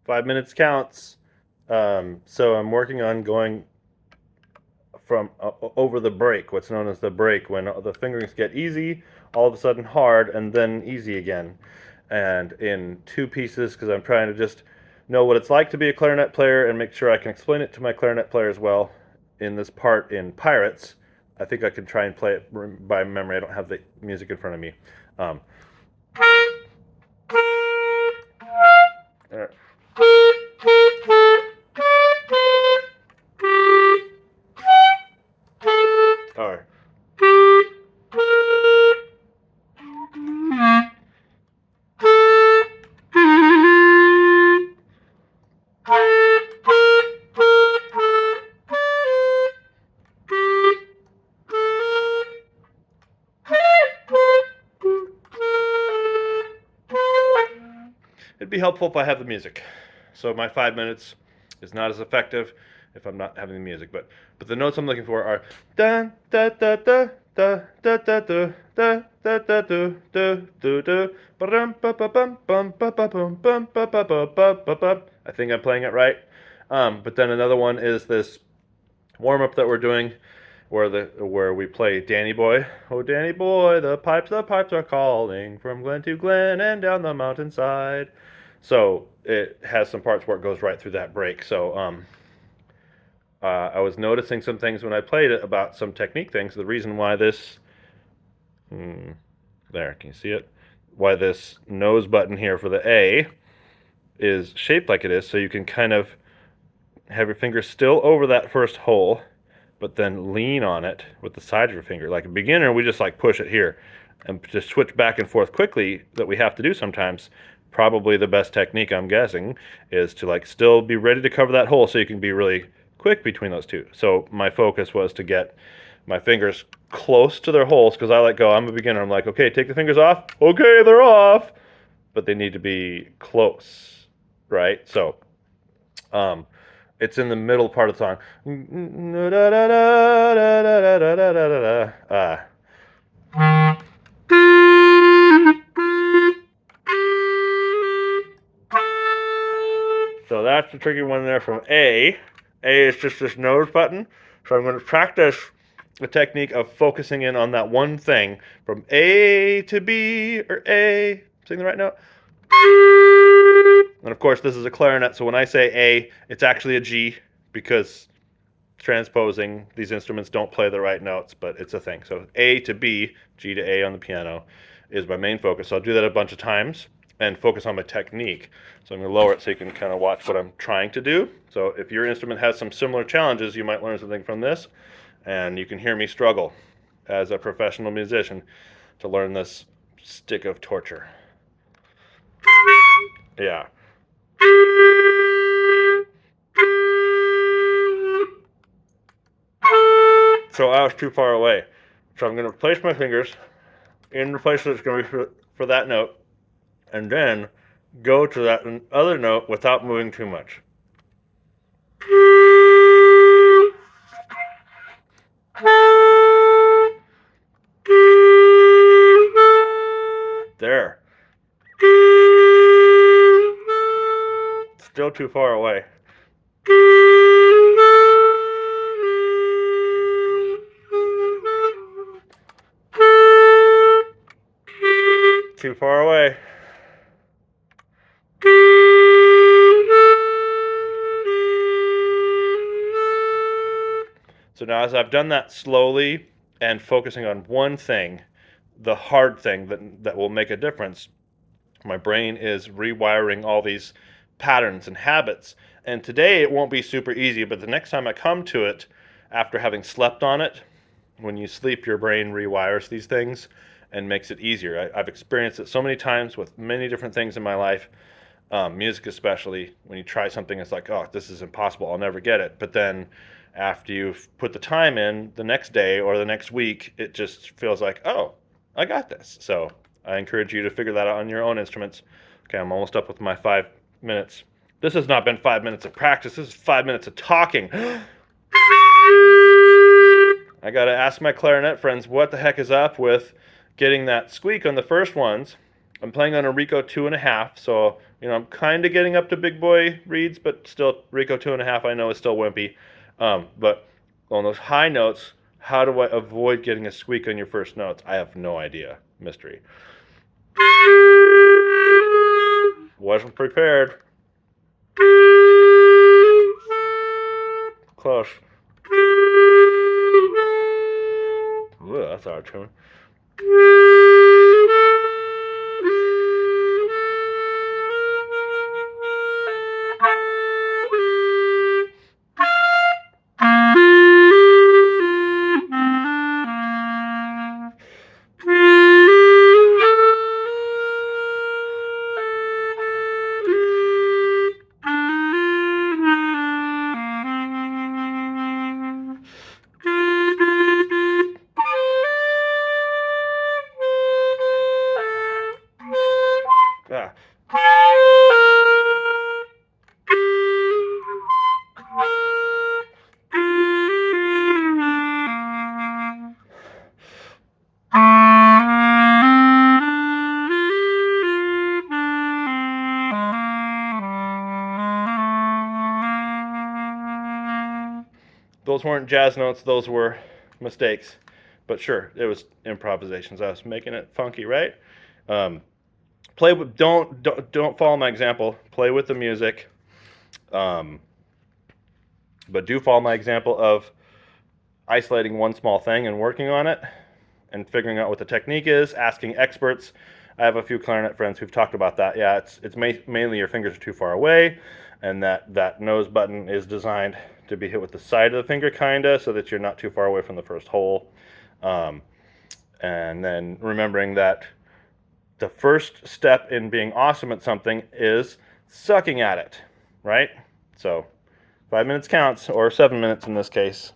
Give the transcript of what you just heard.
5 minutes counts. So I'm working on going from over the break, what's known as the break, when the fingerings get easy, all of a sudden hard, and then easy again. And in two pieces, because I'm trying to just know what it's like to be a clarinet player and make sure I can explain it to my clarinet player as well. In this part in Pirates, I think I can try and play it by memory. I don't have the music in front of me. Um, uh, all right. It'd be helpful if I have the music. So my 5 minutes is not as effective if I'm not having the music. But the notes I'm looking for are da da da da da da da da da da da da da da da ba-dum ba ba bum bum ba ba bum bum ba ba ba ba ba ba. I think I'm playing it right. But then another one is this warm up that we're doing where we play Danny Boy. Oh Danny Boy, the pipes are calling from glen to glen and down the mountainside. So it has some parts where it goes right through that break. So I was noticing some things when I played it about some technique things. The reason why this there, can you see it? Why this nose button here for the A is shaped like it is, so you can kind of have your finger still over that first hole, but then lean on it with the side of your finger. Like a beginner, we just like push it here and just switch back and forth quickly that we have to do sometimes. Probably the best technique, I'm guessing, is to like still be ready to cover that hole so you can be really quick between those two. So my focus was to get my fingers close to their holes because I let go. I'm a beginner. I'm like, okay, take the fingers off. Okay, they're off. But they need to be close, right? So it's in the middle part of the song. So that's the tricky one there from A. A is just this nose button. So I'm going to practice the technique of focusing in on that one thing from A to B or A. Sing the right note. And of course, this is a clarinet, so when I say A, it's actually a G because transposing, these instruments don't play the right notes, but it's a thing. So A to B, G to A on the piano is my main focus. So I'll do that a bunch of times and focus on my technique. So I'm going to lower it so you can kind of watch what I'm trying to do. So if your instrument has some similar challenges, you might learn something from this, and you can hear me struggle as a professional musician to learn this stick of torture. Yeah. So I was too far away. So I'm going to place my fingers in the place that's going to be for that note, and then go to that other note without moving too much. There. Still too far away. Too far away. So now as I've done that slowly and focusing on one thing, the hard thing that will make a difference, my brain is rewiring all these patterns and habits. And today it won't be super easy, but the next time I come to it after having slept on it, when you sleep, your brain rewires these things and makes it easier. I've experienced it so many times with many different things in my life, music especially. When you try something, it's like, oh, this is impossible. I'll never get it. But then after you've put the time in, the next day or the next week, it just feels like, oh, I got this. So I encourage you to figure that out on your own instruments. Okay, I'm almost up with my 5 minutes. This has not been 5 minutes of practice. This is 5 minutes of talking. I got to ask my clarinet friends what the heck is up with getting that squeak on the first ones I'm playing on a Rico 2.5, so I'm kind of getting up to big boy reeds, but still Rico 2.5 I know is still wimpy. But on those high notes, how do I avoid getting a squeak on your first notes? I have no idea. Mystery. Wasn't prepared. Close. Ooh, that's our tune. Ah. Those weren't jazz notes, those were mistakes. But sure, it was improvisations. I was making it funky, right? Um, play with don't follow my example. Play with the music, um, but do follow my example of isolating one small thing and working on it, and figuring out what the technique is. Asking experts. I have a few clarinet friends who've talked about that. Yeah, it's mainly your fingers are too far away, and that nose button is designed to be hit with the side of the finger, kinda, so that you're not too far away from the first hole. Um, and then remembering that the first step in being awesome at something is sucking at it, right? So 5 minutes counts, or 7 minutes in this case.